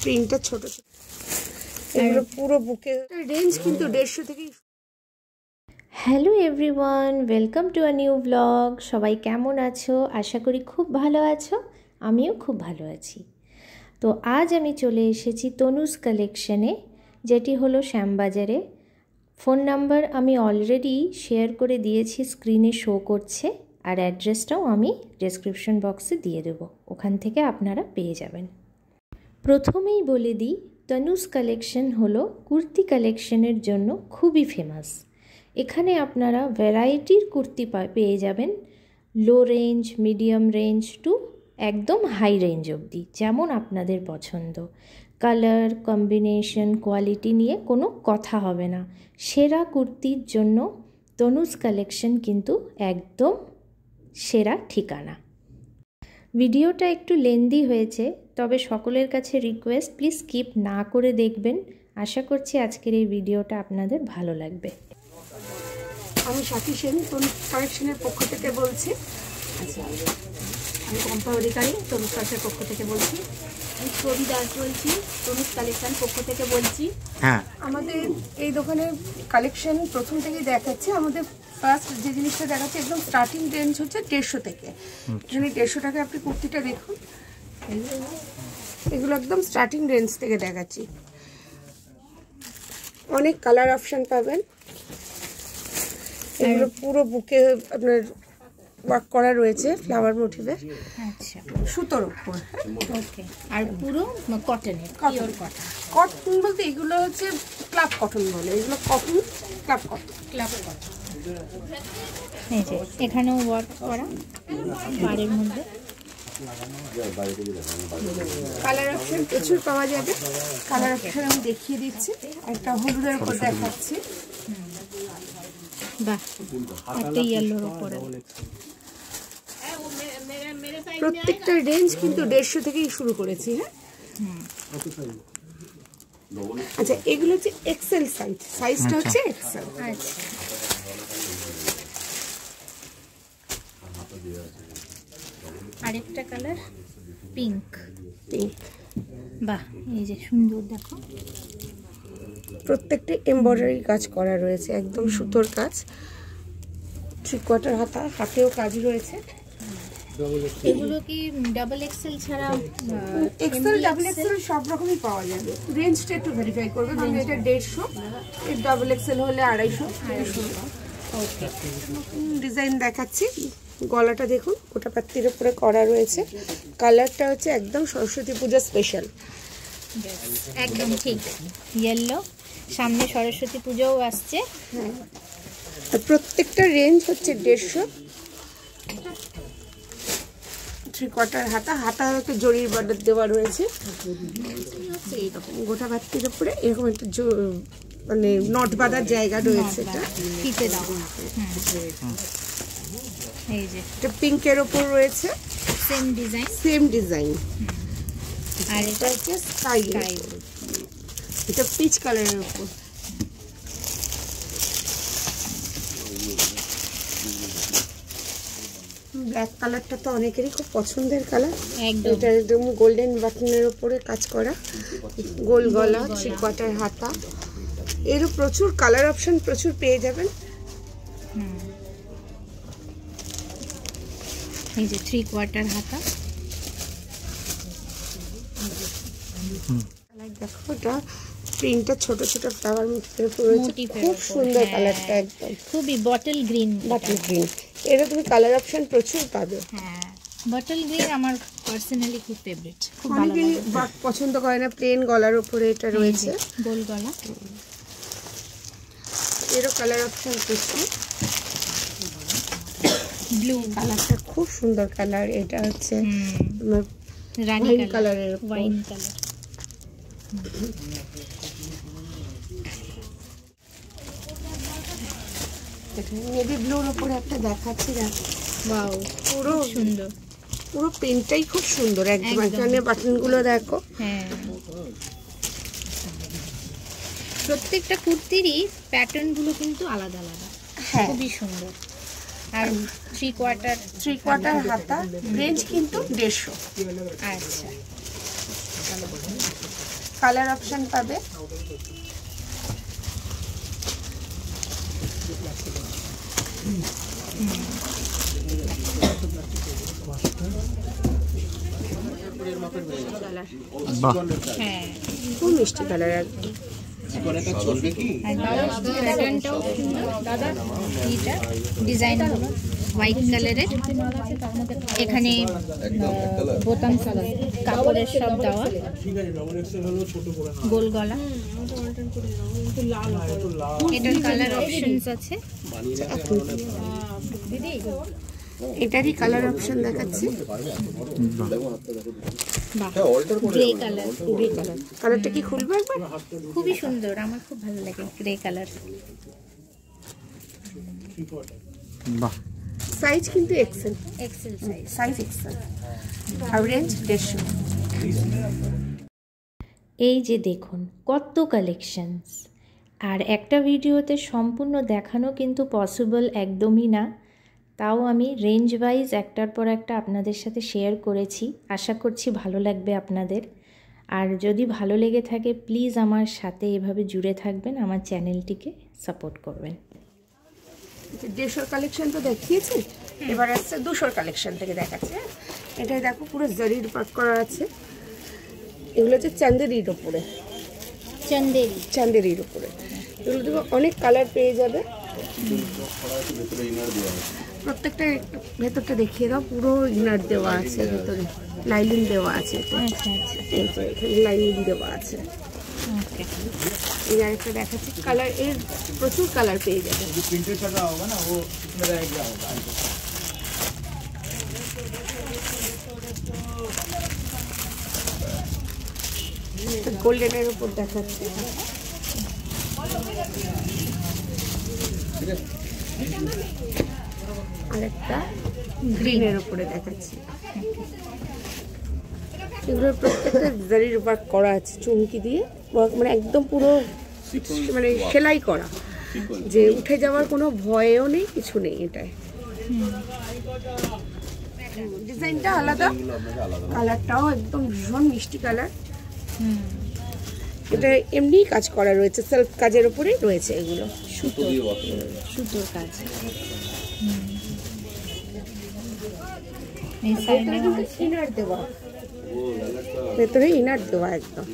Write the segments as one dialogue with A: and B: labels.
A: প্রিন্টটা ছোট ছোট, এগুলো পুরো বুকে রেঞ্জ কিন্তু 150 থেকে।
B: Hello everyone, welcome to a new blog. সবাই কেমন আছো? আশা করি খুব ভালো আছো। আমিও খুব ভালো আছি। তো আজ আমি চলে এসেছি তনুজ কালেকশনে, যেটি হলো শ্যামবাজারে। ফোন নাম্বার আমি অলরেডি শেয়ার করে দিয়েছি, স্ক্রিনে শো করছে, আর অ্যাড্রেসটাও আমি ডেসক্রিপশন বক্সে দিয়ে দেবো, ওখান থেকে আপনারা পেয়ে যাবেন। প্রথমেই বলে দিই, তনুজ কালেকশন হলো কুর্তি কালেকশনের জন্য খুবই ফেমাস। এখানে আপনারা ভ্যারাইটির কুর্তি পেয়ে যাবেন, low range, medium range to একদম হাই রেঞ্জ অবধি, যেমন আপনাদের পছন্দ। কালার কম্বিনেশন, কোয়ালিটি নিয়ে কোনো কথা হবে না। সেরা কুর্তির জন্য তনুজ কালেকশন কিন্তু একদম সেরা ঠিকানা। ভিডিওটা একটু লেন্দি হয়েছে, তবে সকলের কাছে রিকোয়েস্ট, প্লিজ স্কিপ না করে দেখবেন। আশা করছি আজকের এই ভিডিওটা আপনাদের ভালো লাগবে।
A: আমি সাথী সেন, তনুজ কালেকশনের পক্ষ থেকে বলছি। আচ্ছা, আমি কম্পা অধিকারী, তনুজ কালেকশনের পক্ষ থেকে বলছি।
C: আমি ছবি দাস বলছি, তনুজ কালেকশন পক্ষ থেকে বলছি।
A: হ্যাঁ, আমাদের এই দোকানের কালেকশন প্রথম থেকেই দেখাচ্ছে। আমাদের ফার্স্ট যে জিনিসটা দেখাচ্ছে একদম স্টার্টিং রেঞ্জ হচ্ছে 150 থেকে। এখানে 150 টাকা আপনি কুর্তিটা দেখুন, এগুলো একদম স্টার্টিং রেঞ্জ থেকে দেখাচ্ছি। অনেক কালার অপশন পাবেন। এগুলো পুরো বুকে আপনার ওয়ার্ক করা রয়েছে ফ্লাওয়ার মোটিভের।
B: আচ্ছা,
A: সুতোর উপর।
B: ওকে। আর পুরো কটনের, পিওর কটন।
A: কটন বলতে এগুলো হচ্ছে ক্লাব কটন বলে, এগুলো cotton, club cotton.
B: Club cotton. এই যে এখানেও ওয়ার্ক করা পাড়ের মধ্যে।
A: কালার অপশন প্রচুর পাওয়া যাবে। কালার অপশন আমি দেখিয়ে দিচ্ছি, একটা হলুদের উপর দেখাচ্ছি।
B: বাহ, একটা ইয়েলোর উপরে।
A: প্রত্যেকটা রেঞ্জ কিন্তু 150 থেকেই শুরু করেছি। হ্যাঁ, আচ্ছা, এগুলো হচ্ছে এক্সেল সাইজ, সাইজটা হচ্ছে এক্সেল।
B: আচ্ছা, আরেকটা কালার পিঙ্ক।
A: পিঙ্ক,
B: বাহ, এই যে সুন্দর, দেখো
A: প্রত্যেকটা এমব্রয়ডারি কাজ করা রয়েছে, একদম সুতোর কাজ। 3/4 হাতা, হাতেও কাজ রয়েছে।
B: এগুলো কি ডাবল এক্সেল ছাড়া?
A: এক্সেল, ডাবল এক্সেল সব রকমই পাওয়া যাবে। রেঞ্জটা একটু ভেরিফাই করবে, কারণ এটা 150, এর ডাবল এক্সেল হলে 250।
B: ওকে,
A: ডিজাইন দেখাচ্ছি। গলাটা দেখুন, গোটা পাত্তির উপরে করা রয়েছে। কালারটা হচ্ছে একদম সরস্বতী পূজা স্পেশাল।
B: একদম ঠিক, ইয়েলো। সামনে সরস্বতী পুজোও আসছে।
A: হ্যাঁ, আর প্রত্যেকটা রেঞ্জ হচ্ছে 150। 3/4 হাতা, হাতা একটা জরির বর্ডার দেওয়া রয়েছে। এইরকম গোটা পাত্তির উপরে এরকম একটা মানে নট বাঁধার জায়গা রয়েছে। এটা
B: ফিতে দাও। এই যে
A: এটা পিঙ্কের ওপর রয়েছে,
B: সেম ডিজাইন,
A: সেম ডিজাইন।
B: আর
A: এটা হচ্ছে স্কাই, এটা পিচ কালারের উপর। ব্ল্যাক কালারটা তো অনেকেরই খুব পছন্দের কালার। এটা একদম গোল্ডেন বাটনের উপরে কাজ করা, গোল গলা, 3/4 হাতা। এরও প্রচুর কালার অপশন প্রচুর পেয়ে যাবেন।
B: এই যে 3/4 হাতা।
A: দেখো, এটা প্রিন্টটা ছোট ছোট ফ্লাওয়ার মোটিভের উপর রয়েছে, খুব সুন্দর কালারটা, একদম
B: খুবই বটল গ্রিন।
A: বাটল গ্রিন, এরা তুমি কালার অপশন প্রচুর পাবে।
B: হ্যাঁ, বটল গ্রিন আমার পার্সোনালি খুব ফেভারিট, খুব ভালো
A: অনেকেই পছন্দ করে না, প্লেন গলার উপরে এটা রয়েছে,
B: গোল গলা।
A: এরও কালার অপশন প্রচুর।
B: ব্লু
A: কালারটা খুব সুন্দর কালার। এটা হচ্ছে
B: রানী
A: কালারের,
B: ওয়াইন কালার।
A: নেভি ব্লুর উপরে একটা দেখাচ্ছি,
B: ওয়াও,
A: পুরো
B: সুন্দর,
A: পুরো প্রিন্টটাই খুব সুন্দর একদম। এখানে বাটনগুলো দেখো।
B: হ্যাঁ, প্রত্যেকটা কুর্তিরই প্যাটার্নগুলো কিন্তু আলাদা আলাদা, খুবই সুন্দর। আর
A: 3/4 হাতা, রেঞ্জ কিন্তু 150।
B: আচ্ছা,
A: কালার অপশন পাবে। খুব মিষ্টি কালার একদম।
B: ডিজাইন হোয়াইট কালারের, এখানে বোতাম কাপড়ের সব দেওয়া, গোল গলা। এটার কালার অপশনস আছে দিদি,
A: এটারই কালার অপশন দেখাচ্ছি।
B: Grey colour,
A: grey colour. কালারটা কি খুলবে একবার?
B: খুবই সুন্দর, আমার খুব ভালো লাগে গ্রে কালার।
D: বাহ,
A: সাইজ কিন্তু এক্সেল,
B: এক্সেল
A: সাইজ এক্সেল। আর রেঞ্জ 150।
B: এই যে দেখুন কত কালেকশনস, আর একটা ভিডিওতে সম্পূর্ণ দেখানো কিন্তু পসিবল একদমই না, তাও আমি রেঞ্জ ওয়াইজ একটার পর একটা আপনাদের সাথে শেয়ার করেছি। আশা করছি ভালো লাগবে আপনাদের, আর যদি ভালো লেগে থাকে প্লিজ আমার সাথে এভাবে জুড়ে থাকবেন, আমার চ্যানেলটিকে সাপোর্ট করবেন।
A: 150 কালেকশন তো দেখিয়েছি, এবার আসছে 200 কালেকশন থেকে দেখাচ্ছে। এটাই দেখো পুরো জারির পাক করা আছে। এগুলো হচ্ছে চান্দেরির ওপরে, চান্দেরির ওপরে। এগুলো দেখো অনেক কালার পেয়ে যাবে। প্রত্যেকটা ভেতরটা দেখিয়ে দাও, পুরো ইনার দেওয়া আছে, ভেতরে লাইনিং দেওয়া আছে। লাইনিং দেওয়া আছে। এই আরেকটা দেখাচ্ছি, কালার এর প্রচুর কালার পেয়ে যাবে। গোল্ডেনের উপর দেখাচ্ছি, আরেকটা গ্রিনের উপরে দেখাচ্ছি। এগুলোর প্রত্যেকটা জারির ওয়ার্ক করা আছে, চুমকি দিয়ে মানে একদম পুরো মানে সেলাই করা, যে উঠে যাওয়ার কোনো ভয়ও নেই, কিছু নেই। এটাই ডিজাইনটা আলাদা, কালারটাও একদম ভীষণ মিষ্টি কালার। এটা এমনি কাজ করা রয়েছে, সেলফ কাজের উপরেই রয়েছে। এগুলো
B: সুতোর কাজ।
A: ইনার দেওয়া, ভেতরে ইনার দেওয়া একদম।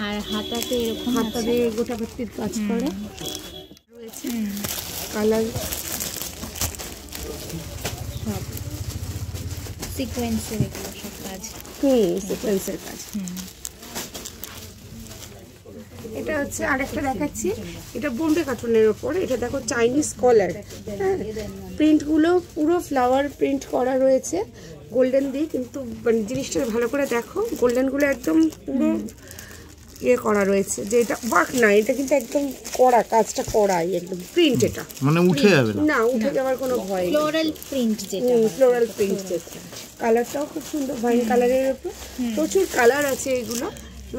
B: আর হাতাতে এরকম
A: হাতাতে গোটা ভর্তির কাজ করা রয়েছে। কালার
B: সব সিকোয়েন্সের, এগুলো সব কাজ।
A: সিকোয়েন্সের কাজ। এটা হচ্ছে আরেকটা দেখাচ্ছি, এটা বোম্বে কাটনের ওপর। এটা দেখো চাইনিজ কলার, হ্যাঁ, প্রিন্টগুলো পুরো ফ্লাওয়ার প্রিন্ট করা রয়েছে গোল্ডেন দিয়ে, কিন্তু জিনিসটা ভালো করে দেখো, গোল্ডেনগুলো একদম পুরো ইয়ে করা রয়েছে, যে এটা ওয়ার্ক না, এটা কিন্তু একদম করা, কাজটা করাই একদম প্রিন্ট। এটা
D: মানে উঠে যাবে
A: না, উঠে যাওয়ার কোনো ভয় নেই।
B: ফ্লোরাল প্রিন্ট, যেটা
A: ফ্লোরাল প্রিন্ট যেটা। কালারটাও খুব সুন্দর, ভাইন কালারের ওপর। প্রচুর কালার আছে। এগুলো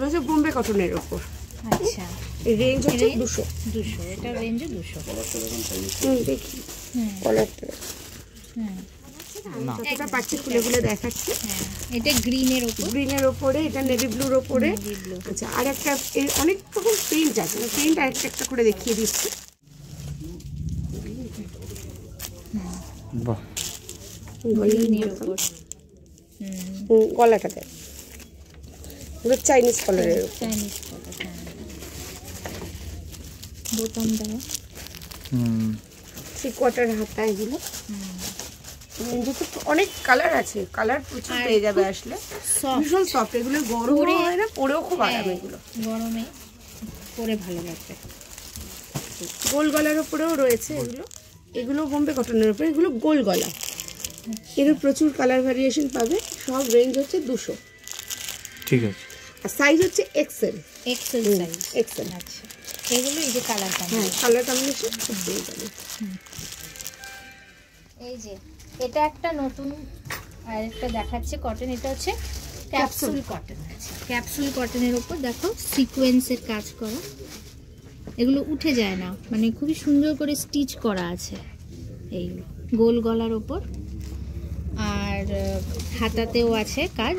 A: হচ্ছে বোম্বে কটনের ওপর।
B: আচ্ছা,
A: রেঞ্জ হচ্ছে 200।
B: এটা রেঞ্জে 200।
A: দেখি কলারটা, এটা পাচ্ছি খুলে খুলে দেখাচ্ছে।
B: এটা গ্রিনের ওপর,
A: গ্রিনের ওপরে, এটা নেভি ব্লুর ওপরে। আচ্ছা, আর একটা অনেক রকম প্রিন্ট আছে, প্রিন্ট আরেকটা একটা করে দেখিয়ে দিচ্ছি।
D: বাহ,
B: গ্রিনের ওপর
A: গলাটা দেখ, পুরো চাইনিজ কালারের ওপর।
B: চাইনিজ কালার, বোতাম দেওয়া।
A: 3/4 হাতা। এগুলো অনেক কালার আছে, কালার প্রচুর পেয়ে যাবে আসলে। ভীষণ সফট, এগুলো গরম হয় না, পরেও খুব আরাম। এগুলো
B: গরমে পরে ভালো লাগবে।
A: গোল গলার উপরেও রয়েছে এগুলো। এগুলো বোম্বে কটনের উপরে, এগুলো গোল গলা। এর প্রচুর কালার ভ্যারিয়েশন পাবে। সব রেঞ্জ হচ্ছে 200।
D: ঠিক আছে।
A: আর সাইজ হচ্ছে এক্সেল।
B: XL size,
A: XL.
B: আচ্ছা, এগুলো এই যে কালার
A: হ্যাঁ, কালার কম্বিনেশন খুব পেয়ে যাবে।
B: এই যে এটা একটা নতুন আর একটা দেখাচ্ছে কটন, এটা হচ্ছে ক্যাপসুল কটন। আছে ক্যাপসুল কটনের উপর দেখো সিকোয়েন্সের কাজ করা, এগুলো উঠে যায় না, মানে খুবই সুন্দর করে স্টিচ করা আছে এই গোল গলার উপর। আর হাতাতেও আছে কাজ,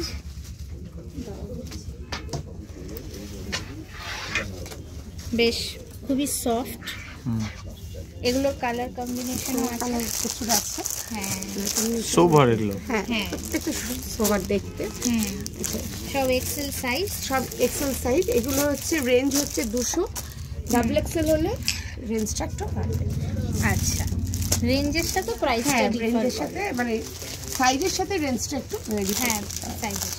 B: বেশ খুবই সফট। এগুলোর কালার কম্বিনেশন
A: কালার প্রচুর আছে।
B: হ্যাঁ
D: সোভার এগুলো।
A: হ্যাঁ প্রত্যেকটা সোভার দেখতে।
B: সব এক্সেল সাইজ,
A: সব এক্সেল সাইজ। এগুলো হচ্ছে রেঞ্জ হচ্ছে 200, ডাবল এক্সেল হলে রেঞ্জটা একটু বাড়বে।
B: আচ্ছা রেঞ্জের সাথে প্রাইসটা
A: হ্যাঁ
B: ডিফার
A: রেঞ্জের সাথে মানে সাইজের সাথে রেঞ্জটা একটু
B: হ্যাঁ সাইজের।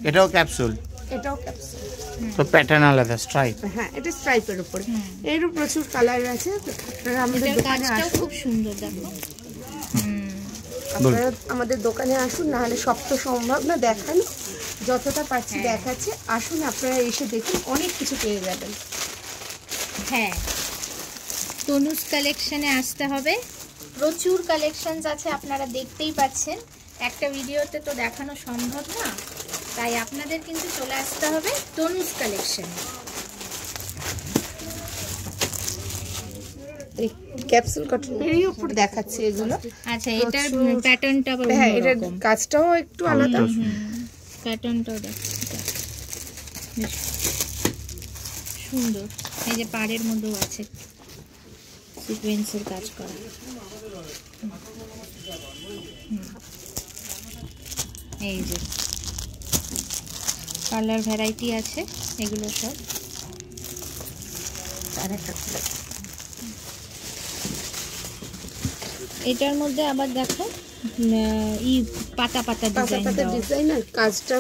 D: এটাও ক্যাপসুল,
A: এটাও ক্যাপসুল।
D: তো প্যাটার্ন আলাদা, স্ট্রাইপ।
A: হ্যাঁ এটা স্ট্রাইপের উপরে। এরও প্রচুর কালার আছে। আপনারা আমাদের দোকানে আসুন,
B: খুব সুন্দর দেখো।
A: আপনারা আমাদের দোকানে আসুন, নাহলে সব তো সম্ভব না দেখানো, যতটা পারছি দেখাচ্ছে। আসুন আপনারা এসে দেখুন, অনেক কিছু পেয়ে যাবেন।
B: হ্যাঁ তনুজ কালেকশনে আসতে হবে, প্রচুর কালেকশনস আছে, আপনারা দেখতেই পাচ্ছেন। একটা ভিডিওতে তো দেখানো সম্ভব না, তাই আপনাদের কিন্তু চলে আসতে হবে তনুজ কালেকশনে।
A: এই ক্যাপসুল কটনেরই উপর দেখাচ্ছে এগুলো।
B: আচ্ছা এটার প্যাটার্নটা আবার
A: হ্যাঁ এটার
B: অন্যরকম,
A: কাজটাও একটু আলাদা।
B: প্যাটার্নটাও দেখো বেশ সুন্দর। এই যে পাড়ের মধ্যেও আছে সিকোয়েন্সের কাজ করা। এই যে কালার ভ্যারাইটি আছে এগুলো সব। এটার মধ্যে আবার দেখো পাতা পাতা
A: ডিজাইনের কাজটা,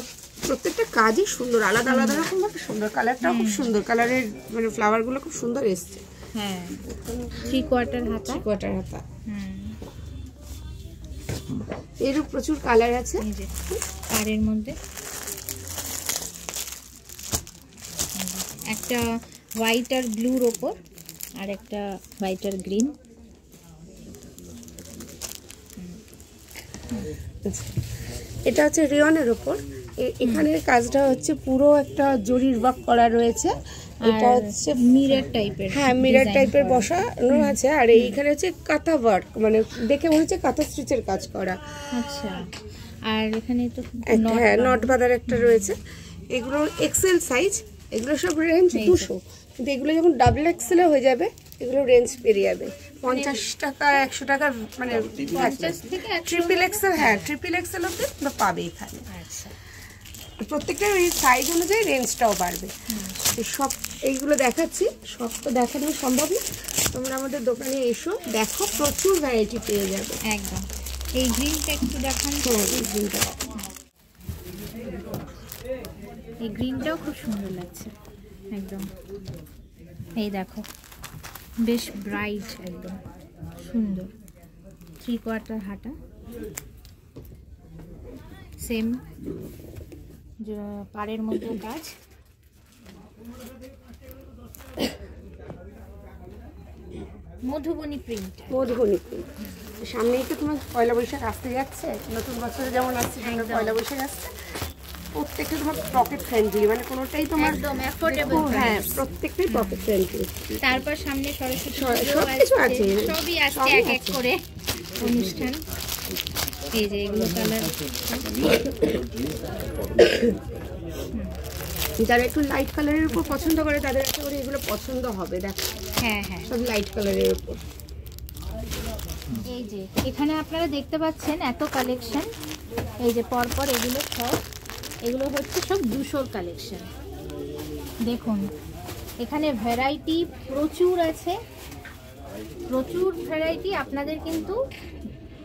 A: প্রত্যেকটা কাজই সুন্দর, আলাদা আলাদা রকম ভাবে সুন্দর। কালারটাও খুব সুন্দর, কালারের মানে ফ্লাওয়ার গুলো খুব সুন্দর এসছে।
B: হ্যাঁ 3 কোয়ার্টার হাতা,
A: 3 কোয়ার্টার হাতা। এরও প্রচুর কালার আছে।
B: এই যে পাড়ের মধ্যে একটা হোয়াইট আর ব্লুর ওপর, আর একটা হোয়াইট আর গ্রিন।
A: এটা হচ্ছে রিয়নের ওপর। এখানের কাজটা হচ্ছে পুরো একটা জরির ওয়ার্ক করা রয়েছে। এটা হচ্ছে
B: মিরর টাইপের,
A: হ্যাঁ মিরর টাইপের বসানো আছে। আর এইখানে হচ্ছে কাঁথা ওয়ার্ক, মানে দেখে মনে হচ্ছে কাঁথা স্টিচের কাজ করা।
B: আচ্ছা আর এখানে তো
A: হ্যাঁ নট বাঁধার একটা রয়েছে। এগুলো এক্সেল সাইজ, এগুলো সব রেঞ্জ 200, কিন্তু এগুলো যখন ডাবল এক্সেলে হয়ে যাবে এগুলো রেঞ্জ পেরিয়ে যাবে 50 টাকা 100 টাকার, মানে
B: 50 থেকে 100।
A: ট্রিপল এক্সেল, হ্যাঁ ট্রিপল এক্সেল অব্দি তোমরা পাবে এখানে।
B: আচ্ছা
A: প্রত্যেকটা ওই সাইজ অনুযায়ী রেঞ্জটাও বাড়বে। সব এইগুলো দেখাচ্ছি, সব তো দেখানো সম্ভব না। তোমরা আমাদের দোকানে এসো, দেখো, প্রচুর ভ্যারাইটি পেয়ে যাবে।
B: একদম। এই গ্রিনটা একটু দেখান।
A: হ্যাঁ এই গ্রিনটা,
B: এই গ্রিনটাও খুব সুন্দর লাগছে একদম। এই দেখো বেশ ব্রাইট, একদম সুন্দর। 3 কোয়ার্টার হাতা, সেম পাড়ের মধ্যে কাজ। Madhubani print,
A: Madhubani print. সামনেই তো তোমার পয়লা বৈশাখ আসতে যাচ্ছে, নতুন বছরে যেমন আসছে সামনে পয়লা বৈশাখ আসছে। প্রত্যেকটা তোমার পকেট ফ্রেন্ডলি, মানে কোনোটাই তোমার
B: একদম অ্যাফোর্ডেবল।
A: হ্যাঁ প্রত্যেকটাই পকেট ফ্রেন্ডলি।
B: তারপর সামনে সরস্বতী
A: সবকিছু আছে,
B: সবই আসছে এক এক করে অনুষ্ঠান। এই যে এগুলো কালার,
A: যারা একটু লাইট কালারের উপর পছন্দ করে তাদের আশা করি এগুলো পছন্দ হবে। দেখো
B: হ্যাঁ হ্যাঁ
A: সব লাইট কালারের উপর।
B: এই যে এখানে আপনারা দেখতে পাচ্ছেন এত কালেকশন। এই যে পরপর এগুলো সব, এগুলো হচ্ছে সব 200 কালেকশন। দেখুন এখানে ভ্যারাইটি প্রচুর আছে, প্রচুর ভ্যারাইটি। আপনাদের কিন্তু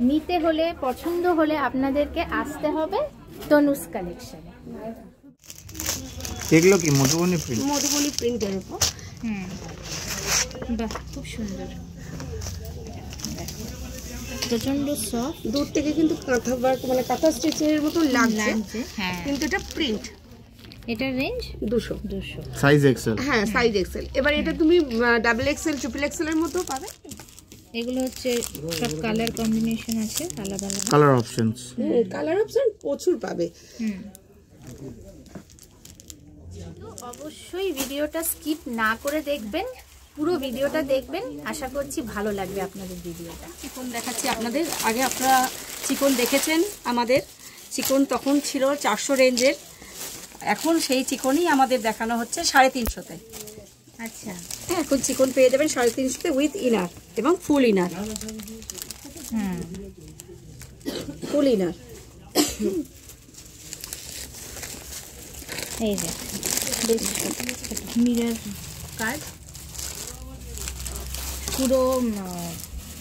B: নিতে হলে, পছন্দ হলে আপনাদেরকে আসতে হবে তনুজ কালেকশনে।
D: এগুলো কি মধুবনী প্রিন্ট?
A: মধুবনী প্রিন্টের উপর।
B: বাহ খুব সুন্দর, প্রচন্ড সফট।
A: দূর থেকে কিন্তু কাঁথা ওয়ার্ক, মানে কাঁথা স্টিচের মতো লাগছে,
B: হ্যাঁ
A: কিন্তু এটা প্রিন্ট।
B: এটার রেঞ্জ
A: 200।
D: Size Excel.
A: হ্যাঁ সাইজ এক্সেল। এবার এটা তুমি ডাবল এক্সেল, ট্রিপল এক্সেল এর মধ্যেও পাবে।
B: এগুলো হচ্ছে সব কালার কম্বিনেশন আছে আলাদা আলাদা,
D: কালার অপশনস।
A: কালার অপশন প্রচুর পাবে।
C: অবশ্যই ভিডিওটা স্কিপ না করে দেখবেন, পুরো ভিডিওটা দেখবেন। আশা করছি ভালো লাগবে আপনাদের ভিডিওটা। চিকন দেখাচ্ছি আপনাদের। আগে আপনারা চিকন দেখেছেন, আমাদের চিকন তখন ছিল 400 রেঞ্জের, এখন সেই চিকনই আমাদের দেখানো হচ্ছে 350-তে। আচ্ছা, এখন চিকন পেয়ে যাবেন 350 উইথ ইনার এবং ফুল ইনার। ফুল ইনার।
B: এই যে মিরর কাজ, পুরো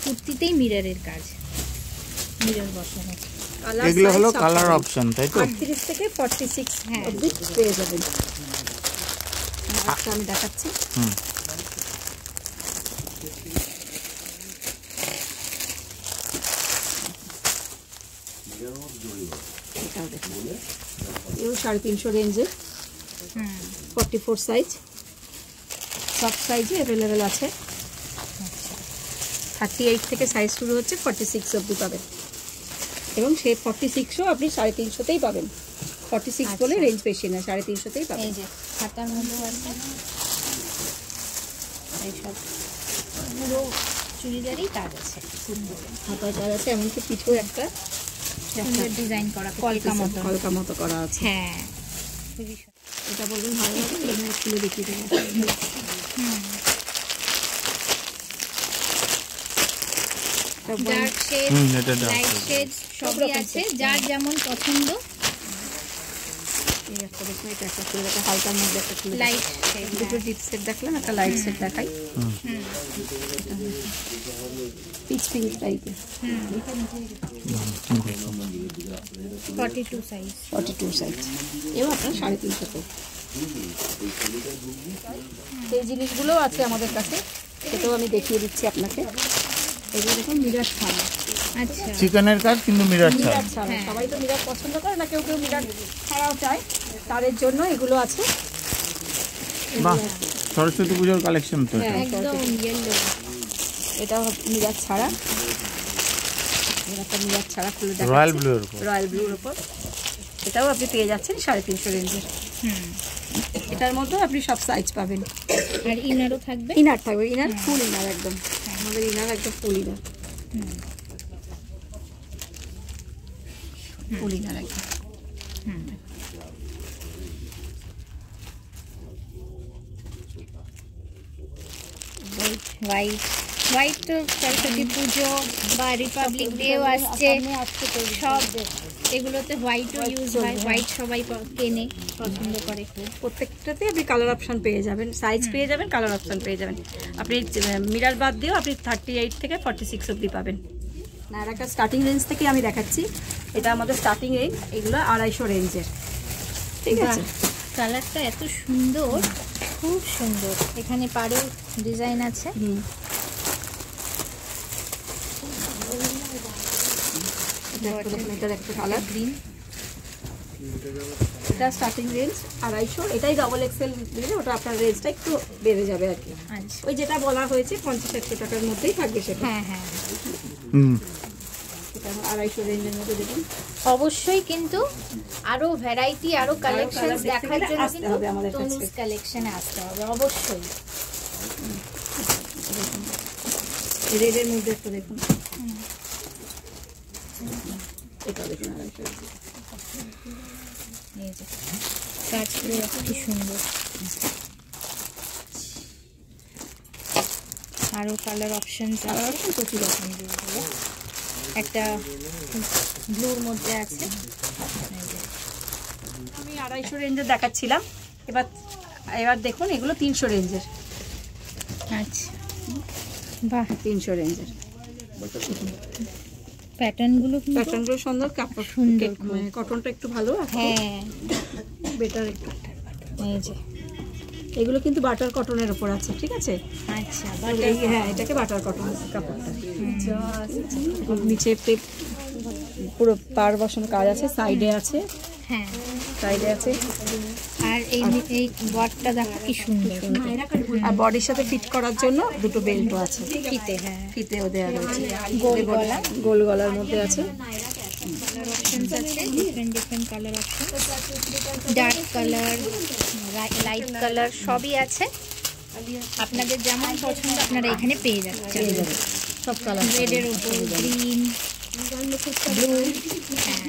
B: কুর্তিতেই মিররের কাজ, মিরর বসানো।
D: এগুলো হলো কালার অপশন, তাই তো?
C: 38 থেকে 46 অবধি পেয়ে যাবেন। আচ্ছা, আমি দেখাচ্ছি। এটাও দেখুন, এও 350 রেঞ্জের, 44 সাইজ, সব সাইজে অ্যাভেলেবেল আছে। 38 থেকে সাইজ শুরু হচ্ছে, 46 অবধি পাবেন। এবং সেই 46ও আপনি 350তেই পাবেন। 46 বলে রেঞ্জ বেশি না, 350তেই পাবেন।
B: এই যে হাতার মধ্যে আছে, এইসব পুরো চুড়িদারই কাজ আছে,
C: হাতায় কাজ আছে, এমনকি পিঠেও একটা
B: সুন্দর ডিজাইন করা, কলকা
C: মতো করা আছে।
B: হ্যাঁ,
C: এটা বলবেন ভালো হবে, এখানে খুলে দেখিয়ে দেবো।
B: ডার্ক শেড, লাইট শেড সবই আছে, যার যেমন পছন্দ।
C: এই একটা দেখুন, এটা একটা খুলে দেখা, হালকার মধ্যে একটা খুলে
B: লাইট শেড,
C: দুটো ডিপ সেট দেখলাম, একটা লাইট সেট দেখাই। পিচ পিঙ্ক টাইপের,
B: 42 সাইজ,
C: 42 সাইজ, এও আপনার 350তে। এই জিনিসগুলোও আছে আমাদের কাছে, সেটাও আমি দেখিয়ে দিচ্ছি আপনাকে। এগুলো দেখুন মিরার ছাড়া।
B: আচ্ছা,
D: চিকেনের কাজ কিন্তু মিরর ছাড়া।
C: মিরার ছাড়া, সবাই তো মিরার পছন্দ করে না, কেউ কেউ মিরার ছাড়াও চায়, তাদের জন্য এগুলো আছে।
D: বাহ, সরস্বতী পুজোর কালেকশন তো এটা।
B: একদম ইয়েলো।
C: এটা মিরার ছাড়া, এটা মিরার ছাড়া খুলে দেখা,
D: রয়্যাল ব্লুর উপর।
C: রয়্যাল ব্লুর উপর। এটাও আপনি পেয়ে যাচ্ছেন 350 রেঞ্জের। এটার মধ্যে আপনি সব সাইজ পাবেন।
B: আর ইনারও থাকবে,
C: ইনার থাকবে, ইনার ফুল ইনার একদম, আমাদের ইনার একদম ফুল ইনার, ফুল ইনার একদম।
B: হোয়াইট হোয়াইট তো সরস্বতী পুজো বা রিপাবলিক ডেও আসছে, সব এগুলোতে হোয়াইটও ইউজ হয়, হোয়াইট সবাই কেনে, পছন্দ করে খুব।
C: প্রত্যেকটাতে আপনি কালার অপশন পেয়ে যাবেন, সাইজ পেয়ে যাবেন, কালার অপশন পেয়ে যাবেন। আপনি মিরার বাদ দিয়েও আপনি 38 থেকে 46 অবধি পাবেন। না, আর একটা স্টার্টিং রেঞ্জ থেকে আমি দেখাচ্ছি, এটা আমাদের স্টার্টিং রেঞ্জ, এগুলো 250 রেঞ্জের। ঠিক আছে,
B: কালারটা এত সুন্দর, খুব সুন্দর। এখানে পাড়েও ডিজাইন আছে।
C: এটার একটা কালার গ্রিন, এটা স্টার্টিং রেঞ্জ 250, এটাই ডবল এক্সেল দিলে ওটা আপনার রেঞ্জটা একটু বেড়ে যাবে আর কি। ওই যেটা বলা হয়েছে 50-100 টাকার মধ্যেই থাকবে সেটা।
B: হ্যাঁ হ্যাঁ,
C: এটা 250 রেঞ্জের মধ্যে দেখুন।
B: অবশ্যই কিন্তু আরো ভ্যারাইটি, আরো কালেকশন দেখার জন্য
C: আসতে হবে আমাদের কাছে,
B: তনুজ কালেকশনে আসতে হবে অবশ্যই।
C: রেডের মধ্যে একটা দেখুন, এটা দেখুন 250।
B: এই যে কাজগুলো কি সুন্দর, আরো কালার অপশনস আছে,
C: প্রচুর রকম।
B: একটা ব্লুর মধ্যে আছে।
C: আমি 250 রেঞ্জের দেখাচ্ছিলাম, এবার দেখুন এগুলো 300 রেঞ্জের।
B: আচ্ছা, বাহ,
C: 300 রেঞ্জের
B: প্যাটার্নগুলো
C: প্যাটার্নগুলো সুন্দর, কাপড়
B: সুন্দর,
C: মানে কটনটা একটু ভালো,
B: হ্যাঁ
C: বেটার একটু।
B: এই যে
C: এগুলো কিন্তু বাটার কটনের উপর আছে, ঠিক আছে?
B: আচ্ছা,
C: হ্যাঁ, এটাকে বাটার কটন কাপড়টা। নিচে পুরো পার বসানো কাজ আছে, সাইডে আছে,
B: হ্যাঁ
C: সাইডে আছে।
B: আর এই বটটা দেখো কি সুন্দর,
C: আর বডির সাথে ফিট করার জন্য দুটো বেল্টও আছে,
B: ফিতে, হ্যাঁ
C: ফিতেও দেওয়া রয়েছে,
B: গোল গলা,
C: গোল গলার মধ্যে আছে।
B: কালার অপশনস আছে, different colour option, dark colour, light colour সবই আছে। আপনাদের যেমন পছন্দ আপনারা এখানে পেয়ে যাচ্ছেন,
C: সব কালার,
B: রেডের উপর গ্রিন, ব্লু, হ্যাঁ,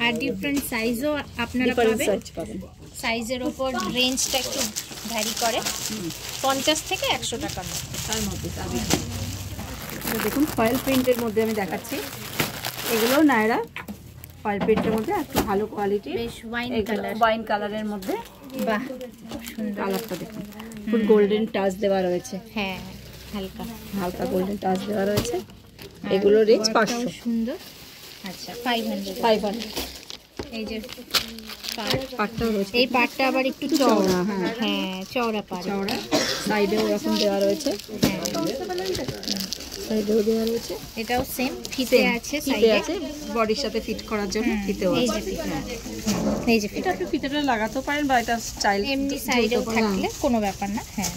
B: আর ডিফারেন্ট সাইজও আপনারা পাবেন। সাইজের ওপর রেঞ্জটা একটু ভ্যারি করে, 50 থেকে 100 টাকার মধ্যে।
C: তার মধ্যে দেখুন ফয়েল প্রিন্টের মধ্যে আমি দেখাচ্ছি, এগুলো নায়রা ফয়েল প্রিন্টের মধ্যে একটু ভালো কোয়ালিটি,
B: বেশ
C: ওয়াইন কালারের মধ্যে।
B: বাহ, খুব সুন্দর
C: কালারটা দেখুন, ফুল গোল্ডেন টাচ দেওয়া রয়েছে।
B: হ্যাঁ, হালকা
C: হালকা গোল্ডেন টাচ দেওয়া রয়েছে। এগুলো রেঞ্জ 500।
B: সুন্দর। আচ্ছা,
C: 500।
B: এই যে
C: পাটটাও রয়েছে,
B: এই পাটটা আবার একটু চওড়া। হ্যাঁ, চওড়া পাট,
C: চওড়া। সাইডেও এরকম দেওয়া রয়েছে, সাইডেও দেওয়া রয়েছে।
B: এটাও সেম ফিতে আছে,
C: ফিতে
B: সাইডে
C: আছে বডির সাথে ফিট করার জন্য ফিতেও
B: এই
C: আছে।
B: যে ফিতে, এই যে ফিতে।
C: আপনি ফিতেটা লাগাতে পারেন বা এটা স্টাইল
B: এমনি সাইডেও থাকলে কোনো ব্যাপার না। হ্যাঁ,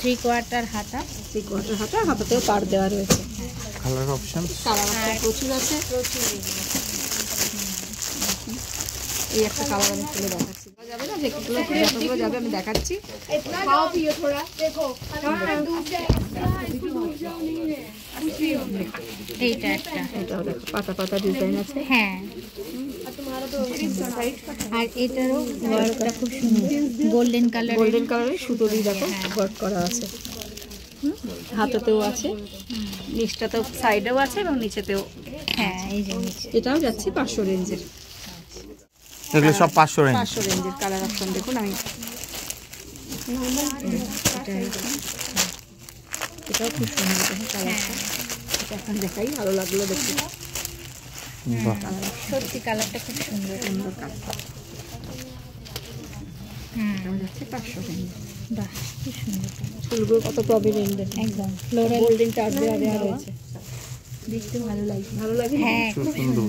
B: 3/4 হাতা,
C: 3/4 হাতা, হাতাতেও পাট দেওয়া রয়েছে।
D: কালার অপশন
C: কালার প্রচুর আছে। এই একটা কালার আমি খুলে দেখাচ্ছি, যাবে না যেগুলো যতগুলো যাবে আমি দেখাচ্ছি।
B: এইটা একটা,
C: এটাও দেখো পাতা পাতা ডিজাইন আছে।
B: হ্যাঁ। আর এটারও ওয়ার্কটা খুব সুন্দর, গোল্ডেন কালার,
C: গোল্ডেন কালারের সুতো দিয়ে দেখো ওয়ার্ক করা আছে। হাতেতেও আছে, নিচটাতেও সাইডেও আছে এবং নিচেতেও।
B: হ্যাঁ, এই যে নিচে।
C: এটাও যাচ্ছি 500 রেঞ্জের।
D: এগুলো সব 500 রেঞ্জ।
C: 500 রেঞ্জের কালার অপশন দেখুন। আমি এটাও খুব সুন্দর দেখুন কালারটা। এটা এখন দেখাই, ভালো লাগলো দেখতে।
D: বাহ,
B: সত্যি কালারটা খুব সুন্দর।
C: সুন্দর কালার। এটাও যাচ্ছে 500 রেঞ্জ।
B: বাহ, খুব সুন্দর কালার,
C: ফুলগুলো কত প্রমিনেন্ট,
B: একদম ফ্লোরাল,
C: গোল্ডেন টাচ দেওয়া রয়েছে। দেখতে ভালো লাগে, ভালো লাগে।
B: হ্যাঁ,
D: খুব সুন্দর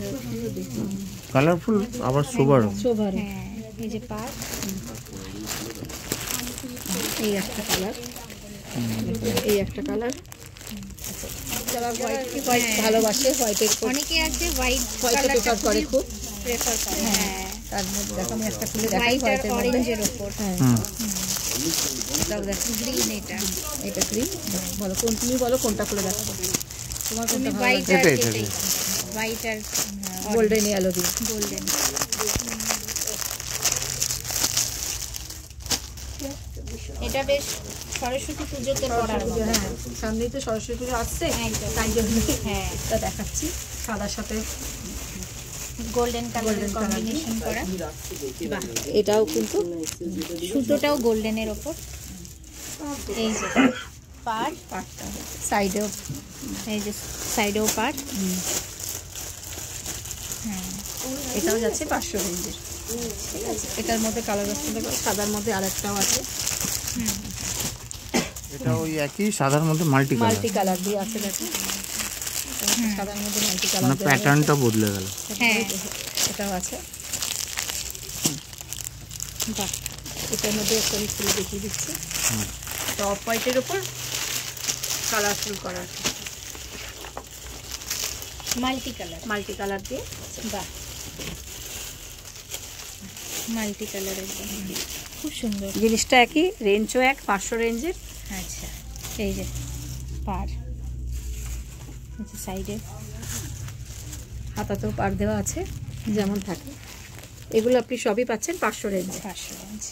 D: কালারফুল, আবার সোবার।
C: শোভার।
B: হ্যাঁ, এই যে পাট,
C: এই একটা কালার, এই একটা কালার। যারা হোয়াইট ভালোবাসে, হোয়াইটের
B: অনেকে আছে হোয়াইট
C: হোয়াইটে প্রেফার করে, খুব
B: প্রেফার করে। হ্যাঁ,
C: তার মধ্যে দেখো আমি একটা খুলে দেখাই
B: হোয়াইট আর
C: হোয়াইটের মধ্যে।
B: অরেঞ্জের উপর।
C: হ্যাঁ, এটাও দেখো
B: গ্রিন, এটা
C: এটা ক্রিম। বলো কোন, তুমি বলো কোনটা খুলে দেখাবো, তোমার কোনটা ভালো
B: হোয়াইট
C: লাগে?
B: আর
D: এটা, এটা।
B: হোয়াইট আর
C: গোল্ডেন ইয়েলো দিয়ে।
B: গোল্ডেন। এটা বেশ সরস্বতী পুজোতে পরার মতো।
C: হ্যাঁ, সামনেই তো সরস্বতী পুজো আসছে,
B: একদম।
C: তাই জন্য
B: হ্যাঁ,
C: এটা দেখাচ্ছি। সাদার সাথে
B: গোল্ডেন কালারের কম্বিনেশন করা। বাহ,
C: এটাও কিন্তু
B: সুতোটাও গোল্ডেনের ওপর। এই যে পাট,
C: পাটটা সাইডেও,
B: এই যে সাইডেও পাট। হ্যাঁ,
C: এটাও যাচ্ছে 500 রেঞ্জের। ঠিক আছে, এটার মধ্যে কালার অপশন দেখো, সাদার মধ্যে আরেকটাও আছে।
D: এটা ওই একই সাদার মধ্যে মাল্টি
C: মাল্টি
D: কালার,
C: কালার দিয়ে আছে দেখো, সাদার মধ্যে মাল্টি কালার
D: মানে প্যাটার্নটা বদলে গেল।
B: হ্যাঁ,
C: এটাও আছে।
B: বাহ,
C: এটার মধ্যে একটা আমি খুলে দেখিয়ে দিচ্ছি। টপ হোয়াইটের উপর কালারফুল করা আছে,
B: মাল্টি কালার।
C: মাল্টি কালার দিয়ে।
B: বাহ, মাল্টি কালার একদম খুব সুন্দর।
C: জিনিসটা একই, রেঞ্জও এক, 500 রেঞ্জের।
B: আচ্ছা, এই যে পার, আচ্ছা সাইডে
C: হাতাতেও পার দেওয়া আছে যেমন থাকে। এগুলো আপনি সবই পাচ্ছেন 500 রেঞ্জে।
B: 500 রেঞ্জ।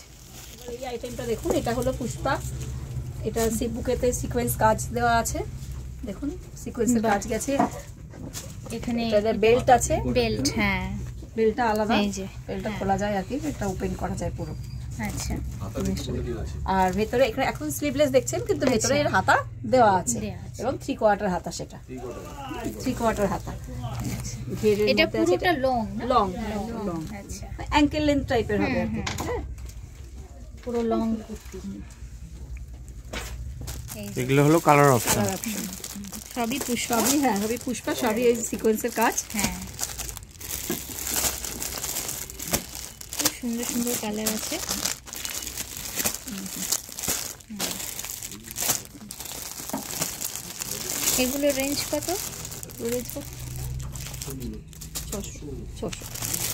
C: এই আইটেমটা দেখুন, এটা হলো পুষ্পা। এটা বুকেতে সিকোয়েন্স কাজ দেওয়া আছে, দেখুন সিকোয়েন্সের কাজ গেছে।
B: এখানে
C: এটাতে বেল্ট আছে,
B: বেল্ট। হ্যাঁ,
C: বেল্টটা আলাদা,
B: এই যে
C: বেল্টটা খোলা যায় আর কি, এটা ওপেন করা যায় পুরো।
B: আচ্ছা,
C: আর ভেতরে এখানে এখন স্লিভলেস দেখছেন, কিন্তু ভেতরে এর হাতা দেওয়া আছে
B: দেওয়া আছে।
C: এবং 3/4 হাতা, সেটা 3/4 হাতা। ঘেরের
B: এটা
C: মধ্যে আছে,
B: পুরোটা লং না?
C: লং লং
B: আচ্ছা,
C: অ্যাঙ্কেল লেন্থ টাইপের হবে আর কি। হ্যাঁ,
B: পুরো লং কুর্তি। এই যে
D: এগুলো হলো কালার অপশন।
C: কালার অপশন
B: সবই পুষ্পা।
C: সবই, হ্যাঁ সবই পুষ্পা, সবই এই সিকোয়েন্সের কাজ।
B: হ্যাঁ, খুব সুন্দর সুন্দর কালার আছে। এগুলো রেঞ্জ কত?
C: রেঞ্জ 600,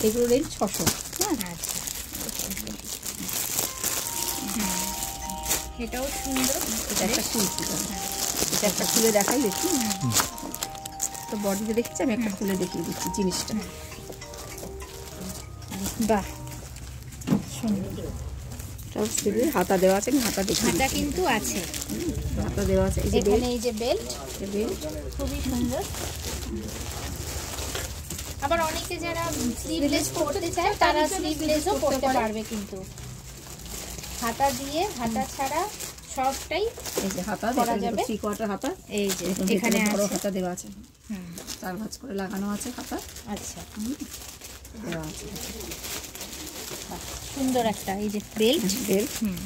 C: এগুলো রেঞ্জ 600। হ্যাঁ,
B: আচ্ছা, এটাও সুন্দর।
C: এটা একটা কুর্তি, এটা একটা খুলে দেখাই দেখি। তো বডিতে দেখছি, আমি একটা খুলে দেখিয়ে দিচ্ছি জিনিসটা।
B: বাহ,
C: সুন্দর।
A: সব স্লিভে হাতা দেওয়া আছে, হাতা দেখি,
C: হাতা কিন্তু আছে,
A: হাতা দেওয়া আছে। এই যে
C: এখানে এই যে বেল্ট,
A: বেল্ট
C: খুবই সুন্দর। আবার অনেকে যারা স্লিভলেস পরতে চায় তারা স্লিভলেসও পরতে পারবে, কিন্তু হাতা দিয়ে হাতা ছাড়া সবটাই
A: এই যে হাতা
C: করা যাবে।
A: 3 কোয়ার্টার হাতা,
C: এই যে
A: এখানে
C: এখানে
A: বড়
C: আছে।
A: হাতা দেওয়া আছে,
C: হুম,
A: 4 ভাঁজ করে লাগানো আছে হাতা
C: আচ্ছা,
A: দেওয়া আছে।
C: বাহ, সুন্দর একটা এই যে বেল্ট।
A: বেল্ট
C: হুম,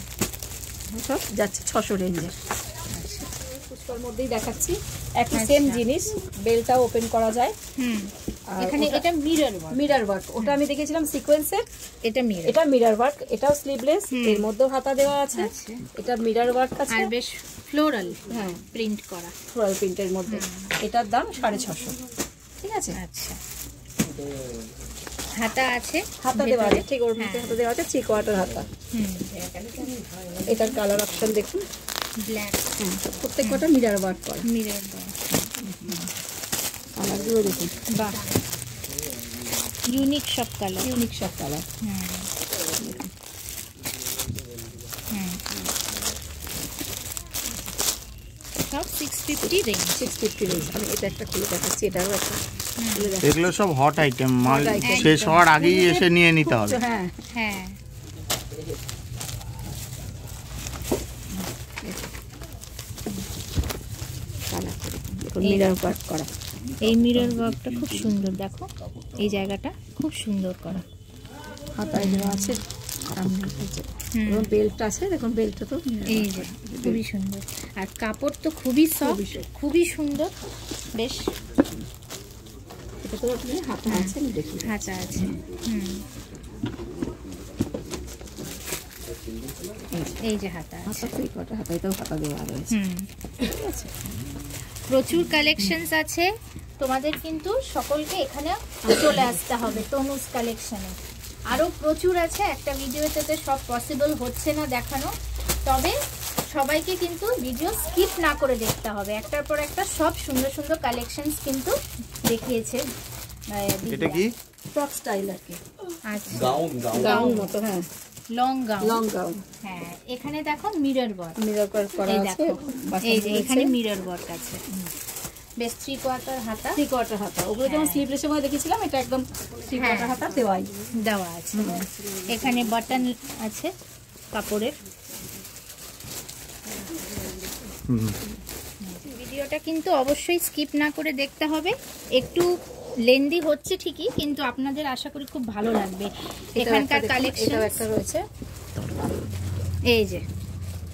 A: সব যাচ্ছে 600 রেঞ্জের।
C: পুষ্পার মধ্যেই দেখাচ্ছি একই সেম জিনিস, বেল্টটাও ওপেন করা যায়। হুম, এখানে এটা মিরর ওয়ার্ক,
A: মিরর ওয়ার্ক, ওটা আমি দেখেছিলাম সিকোয়েন্সের,
C: এটা মিরর,
A: এটা মিরর ওয়ার্ক, এটাও স্লিভলেস, এর মধ্যেও হাতা দেওয়া আছে।
C: আচ্ছা।
A: এটা মিরর ওয়ার্ক আছে,
C: আর বেশ ফ্লোরাল
A: হ্যাঁ
C: প্রিন্ট করা।
A: ফ্লোরাল প্রিন্টের মধ্যে। এটার দাম 650, ঠিক আছে।
C: আচ্ছা, হাতা আছে,
A: হাতা দেওয়া আছে,
C: ভেতরে।
A: ঠিক ওর মধ্যে হাতা দেওয়া আছে, 3 কোয়ার্টার হাতা।
C: হুম,
A: এটার কালার অপশন দেখুন,
C: ব্ল্যাক
A: প্রত্যেক কটা মিরর ওয়ার্ক করা।
C: Mirror work.
A: কালারগুলো দেখুন,
C: বাহ, ইউনিক সব কালার।
A: ইউনিক সব কালার।
C: সব 650 রেঞ্জ।
A: 650 রেঞ্জ। আমি এটা একটা খুলে দেখাচ্ছি, এটাও একটা খুলে দেখাচ্ছি।
D: এগুলো সব হট আইটেম, মাল
A: Hot item।
D: শেষ হওয়ার আগেই এসে নিয়ে নিতে হবে।
A: হ্যাঁ,
C: হ্যাঁ,
A: কালার দেখুন, মিরর ওয়ার্ক করা।
C: এই মিরর ওয়ার্কটা খুব সুন্দর, দেখো এই জায়গাটা খুব সুন্দর করা।
A: হাতায় দেওয়া আছে, সামনে এবং বেল্ট আছে, দেখুন বেল্টটা তো
C: এই যে খুবই সুন্দর, আর কাপড় তো খুবই সফট, খুবই সুন্দর। বেশ,
A: এটা তো আপনি হাতা আছে, আমি দেখি
C: হাতা আছে। হুম, এই যে হাতা আছে।
A: হাতা 3 কোয়ার্টার হাতা, এটাও হাতা দেওয়া রয়েছে,
C: হুম,
A: ঠিক আছে।
C: প্রচুর কালেকশনস আছে, তোমাদের কিন্তু সকলকে এখানে চলে আসতে হবে তনুজ কালেকশনে। আরও প্রচুর আছে, একটা ভিডিওতে তো সব পসিবল হচ্ছে না দেখানো, তবে সবাইকে কিন্তু ভিডিও স্কিপ না করে দেখতে হবে, একটার পর একটা সব সুন্দর সুন্দর কালেকশনস কিন্তু দেখিয়েছে দিদিরা।
D: এটা কি?
A: ফ্রক স্টাইল আর কি,
C: আচ্ছা,
A: গাউন মতো, হ্যাঁ
C: লং গাউন।
A: Long gown.
C: হ্যাঁ, এখানে দেখো মিরর ওয়ার্ক,
A: মিরর ওয়ার্ক করা
C: এই
A: আছে,
C: দেখো, এই যে এখানে মিরর ওয়ার্ক আছে। বেশ 3 কোয়ার্টার হাতা
A: 3 কোয়ার্টার হাতা। ওগুলো যেমন স্লিভলেসের মধ্যে দেখেছিলাম, এটা একদম 3 কোয়ার্টার হাতা দেওয়াই।
C: দেওয়া আছে। এখানে বাটন আছে কাপড়ের। ভিডিওটা কিন্তু অবশ্যই স্কিপ না করে দেখতে হবে, একটু লেন্দি হচ্ছে ঠিকই, কিন্তু আপনাদের আশা করি খুব ভালো লাগবে। এখানকার কালেকশন
A: এটাও একটা রয়েছে,
C: এই যে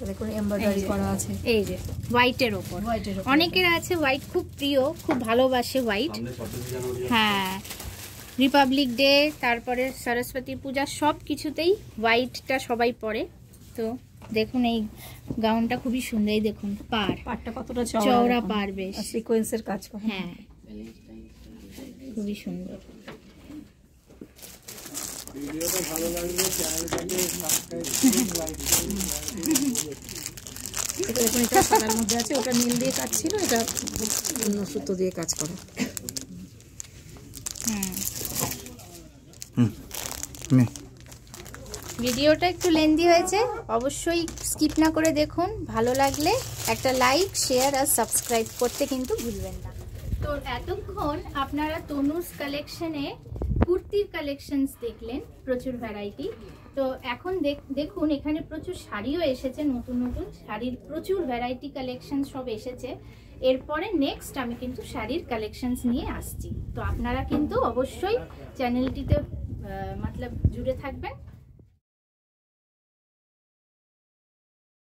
A: দেখুন এমব্রয়ডারি করা আছে,
C: এই যে হোয়াইটের ওপর।
A: হোয়াইটের উপর।
C: অনেকের আছে হোয়াইট খুব প্রিয়, খুব ভালোবাসে হোয়াইট। হ্যাঁ, রিপাবলিক ডে, তারপরে সরস্বতী পূজা, সব কিছুতেই হোয়াইটটা সবাই পরে। তো দেখুন এই গাউনটা খুবই সুন্দর, এই দেখুন
A: পাটটা কতটা
C: চওড়া পার, বেশ
A: সিকোয়েন্সের কাজ করা।
C: হ্যাঁ, খুবই সুন্দর।
A: এটা দেখুন, এটা সাদার মধ্যে আছে, ওটা নীল দিয়ে কাজ ছিল, এটা অন্য সুতো দিয়ে কাজ করা।
C: ভিডিওটা একটু লেন্দি হয়েছে, অবশ্যই স্কিপ না করে দেখুন। ভালো লাগলে একটা লাইক, শেয়ার আর সাবস্ক্রাইব করতে কিন্তু ভুলবেন না। তো এতক্ষণ আপনারা তনুজ কালেকশনে কুর্তির কালেকশনস দেখলেন, প্রচুর ভ্যারাইটি। তো এখন দেখুন এখানে প্রচুর শাড়িও এসেছে, নতুন নতুন শাড়ির প্রচুর ভ্যারাইটি কালেকশন সব এসেছে। এরপরে নেক্সট আমি কিন্তু শাড়ির কালেকশনস নিয়ে আসছি, তো আপনারা কিন্তু অবশ্যই চ্যানেলটিতে মতলব জুড়ে থাকবেন।